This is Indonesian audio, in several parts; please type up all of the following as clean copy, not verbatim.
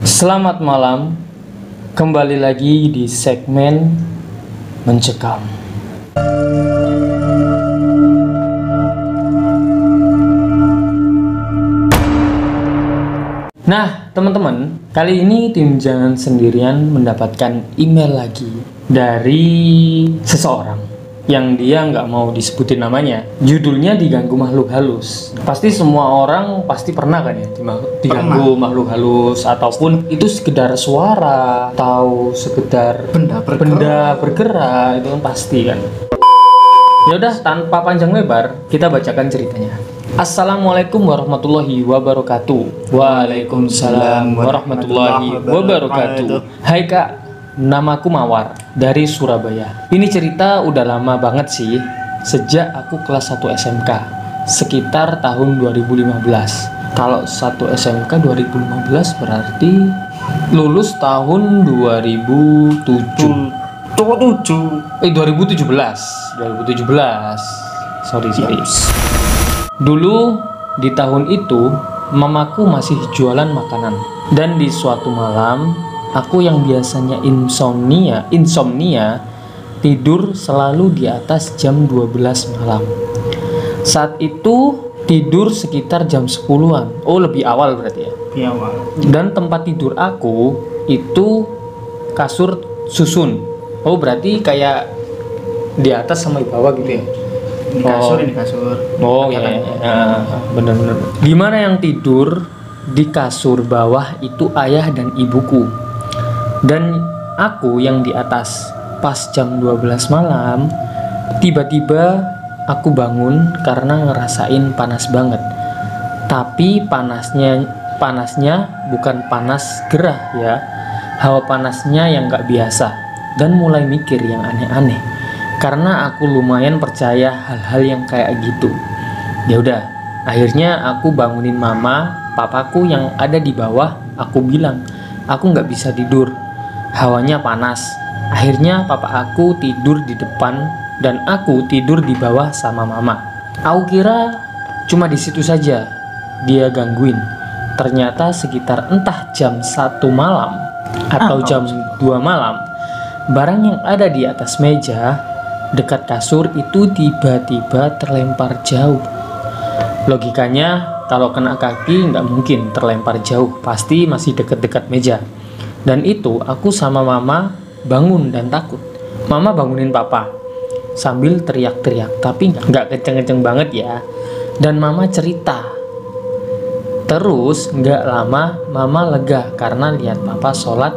Selamat malam, kembali lagi di segmen Mencekam. Nah, teman-teman, kali ini tim Jangan Sendirian mendapatkan email lagi dari seseorang yang dia nggak mau disebutin namanya. Judulnya diganggu makhluk halus. Pasti semua orang pasti pernah kan ya diganggu makhluk halus, ataupun itu sekedar suara atau sekedar benda bergerak itu kan pasti kan. Ya udah, tanpa panjang lebar kita bacakan ceritanya. Assalamualaikum warahmatullahi wabarakatuh. Waalaikumsalam warahmatullahi wabarakatuh. Hai Kak, namaku Mawar dari Surabaya. Ini cerita udah lama banget sih, sejak aku kelas 1 SMK, sekitar tahun 2015. Kalau 1 SMK 2015 berarti lulus tahun 2007. 2017. Sorry. Dulu di tahun itu mamaku masih jualan makanan, dan di suatu malam aku yang biasanya insomnia tidur selalu di atas jam 12 malam. Saat itu tidur sekitar jam 10-an. Oh, lebih awal berarti ya? Lebih awal. Dan tempat tidur aku itu kasur susun. Oh, berarti kayak di atas sama di bawah gitu ya? Ini kasur. Oh iya, bener. Gimana yang tidur di kasur bawah itu ayah dan ibuku, dan aku yang di atas. Pas jam 12 malam, tiba-tiba aku bangun karena ngerasain panas banget. Tapi panasnya bukan panas gerah ya, hawa panasnya yang gak biasa. Dan mulai mikir yang aneh-aneh, karena aku lumayan percaya hal-hal yang kayak gitu. Ya udah, akhirnya aku bangunin mama, papaku yang ada di bawah. Aku bilang, aku nggak bisa tidur, hawanya panas. Akhirnya papa aku tidur di depan dan aku tidur di bawah sama mama. Aku kira cuma di situ saja dia gangguin. Ternyata sekitar entah jam 1 malam atau jam 2 malam, barang yang ada di atas meja dekat kasur itu tiba-tiba terlempar jauh. Logikanya kalau kena kaki nggak mungkin terlempar jauh, pasti masih dekat-dekat meja. Dan itu aku sama mama bangun dan takut. Mama bangunin papa sambil teriak-teriak, tapi nggak kenceng-kenceng banget ya. Dan mama cerita. Terus nggak lama mama lega karena lihat papa sholat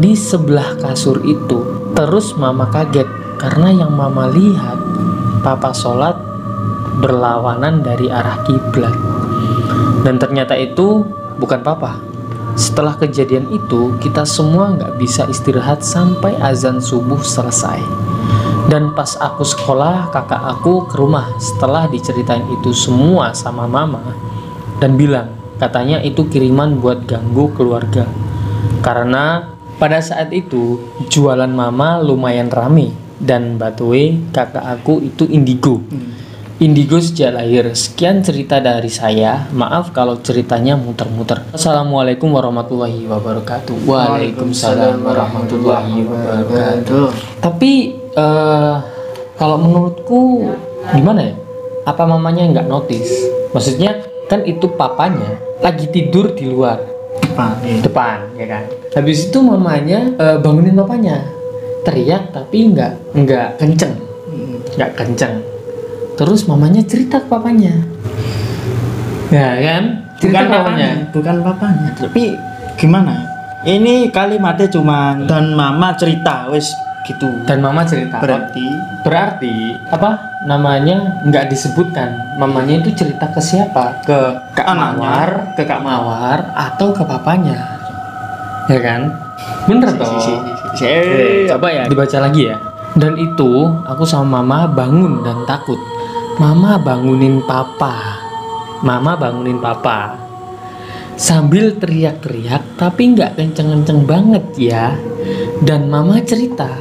di sebelah kasur itu. Terus mama kaget karena yang mama lihat papa sholat berlawanan dari arah kiblat. Dan ternyata itu bukan papa. Setelah kejadian itu, kita semua nggak bisa istirahat sampai azan subuh selesai. Dan pas aku sekolah, kakak aku ke rumah setelah diceritain itu semua sama mama, dan bilang katanya itu kiriman buat ganggu keluarga. Karena pada saat itu jualan mama lumayan rame. Dan by the way, kakak aku itu indigo. Indigo sejak lahir. Sekian cerita dari saya. Maaf kalau ceritanya muter-muter. Assalamualaikum warahmatullahi wabarakatuh. Waalaikumsalam warahmatullahi wabarakatuh. Tapi kalau menurutku gimana ya? Apa mamanya nggak notice? Maksudnya kan itu papanya lagi tidur di luar depan ya kan. Habis itu mamanya bangunin papanya, teriak tapi nggak kenceng. Terus mamanya cerita ke papanya, ya kan? Cerita bukan papanya. Tapi gimana? Ini kalimatnya cuma dan mama cerita, wes gitu. Dan mama cerita. Berarti apa namanya? Nggak disebutkan. Mamanya itu cerita ke siapa? Ke Kak Mawar atau ke papanya? Ya kan? Bener toh? Coba ya dibaca lagi ya. Dan itu aku sama mama bangun dan takut. Mama bangunin papa sambil teriak-teriak, tapi nggak kenceng-kenceng banget ya. Dan mama cerita,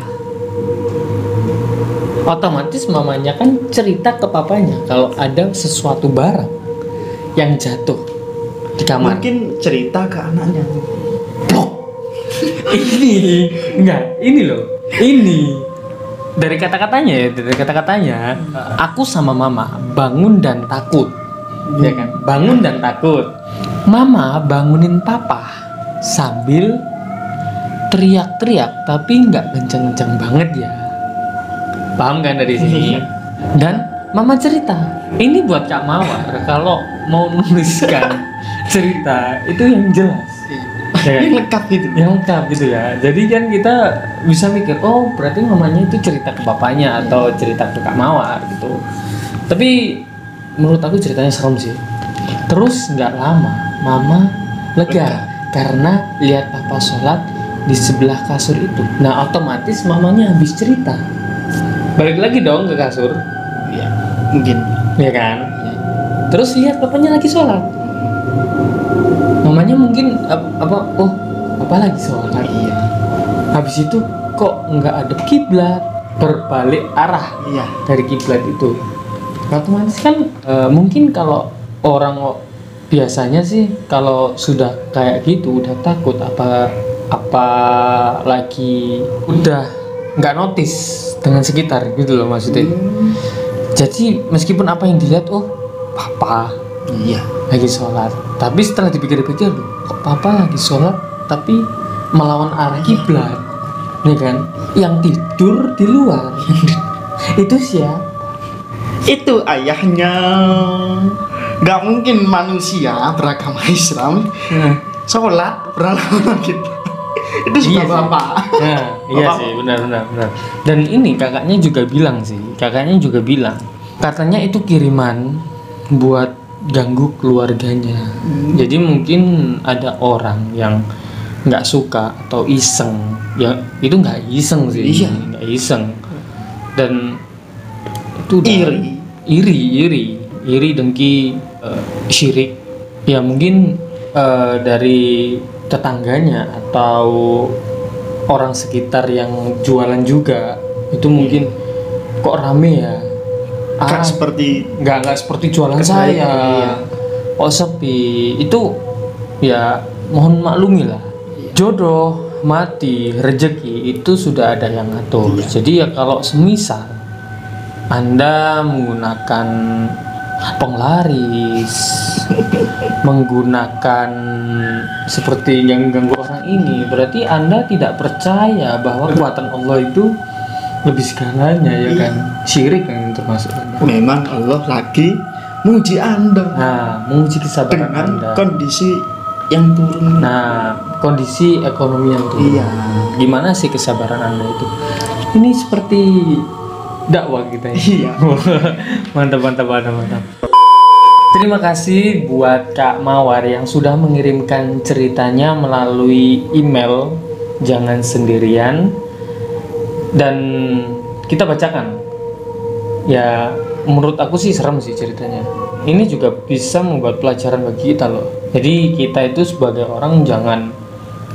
otomatis mamanya kan cerita ke papanya kalau ada sesuatu barang yang jatuh di kamar. Mungkin cerita ke anaknya. Blok. ini loh. Ini dari kata-katanya, aku sama mama bangun dan takut. Ya kan? Bangun dan takut. Mama bangunin papa sambil teriak-teriak tapi nggak kenceng-kenceng banget ya. Paham kan dari sini? Dan mama cerita, ini buat Kak Mawar kalau mau menuliskan cerita itu yang jelas. Ya kan? Yang lengkap gitu. Yang lengkap gitu ya. Jadi kan kita bisa mikir, oh berarti mamanya itu cerita ke bapaknya atau cerita ke Kak Mawar gitu. Tapi menurut aku ceritanya serem sih. Terus nggak lama mama lega karena lihat papa sholat di sebelah kasur itu. Nah otomatis mamanya habis cerita balik lagi dong ke kasur. Iya, mungkin. Ya kan? Terus lihat papanya lagi sholat. Mamanya mungkin oh papa lagi sholat. Iya. Habis itu kok nggak ada kiblat, berbalik arah Iya. dari kiblat itu. Otomatis kan mungkin kalau orang biasanya sih kalau sudah kayak gitu udah takut apa lagi udah nggak notice dengan sekitar gitu loh maksudnya. Jadi meskipun apa yang dilihat, oh papa Iya. lagi sholat, tapi setelah dipikir-pikir, kok papa lagi sholat tapi melawan arah kiblat, ya kan? Yang tidur di luar itu siapa? Itu ayahnya. Gak mungkin manusia beragama Islam sholat beralaman gitu. Itu sudah Iya sih. bapak. Nah, iya Bapak. sih, benar. Dan ini kakaknya juga bilang, katanya itu kiriman buat ganggu keluarganya. Jadi mungkin ada orang yang nggak suka atau iseng, ya itu nggak iseng sih, Iya. nggak iseng. Dan itu udah iri dengki, syirik. Ya mungkin dari tetangganya atau orang sekitar yang jualan juga itu mungkin kok rame ya. Gak seperti nggak seperti jualan Kebaikan, saya. iya. Oh sepi itu ya mohon maklumi lah. Jodoh, mati, rezeki itu sudah ada yang ngatur. Iya. Jadi ya kalau semisal Anda menggunakan penglaris, menggunakan seperti yang ganggu orang ini, berarti Anda tidak percaya bahwa kekuatan Allah itu lebih segalanya, ya kan? Syirik kan termasuk. memang Allah lagi menguji Anda Nah, menguji kesabaran dengan Anda. kondisi yang turun. Nah, kondisi ekonomi yang turun. Iya. Gimana sih kesabaran Anda itu? Ini seperti dakwah kita ya. Iya. mantap. Terima kasih buat Kak Mawar yang sudah mengirimkan ceritanya melalui email Jangan Sendirian, dan kita bacakan. Ya, menurut aku sih serem sih ceritanya. Ini juga bisa membuat pelajaran bagi kita loh. Jadi kita itu sebagai orang jangan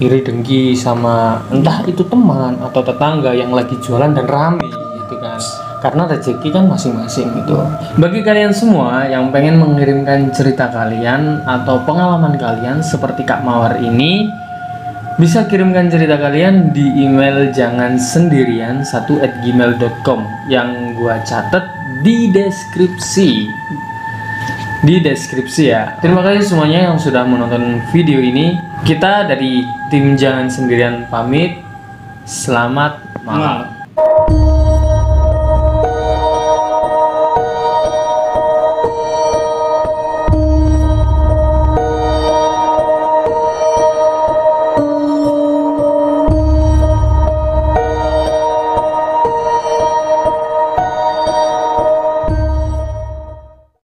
iri dengki sama entah itu teman atau tetangga yang lagi jualan dan rame gitu kan. Karena rezeki kan masing-masing gitu. Bagi kalian semua yang pengen mengirimkan cerita kalian atau pengalaman kalian seperti Kak Mawar ini, bisa kirimkan cerita kalian di email jangansendirian1@gmail.com yang gua catet di deskripsi. Ya. Terima kasih semuanya yang sudah menonton video ini. Kita dari tim Jangan Sendirian pamit. Selamat malam.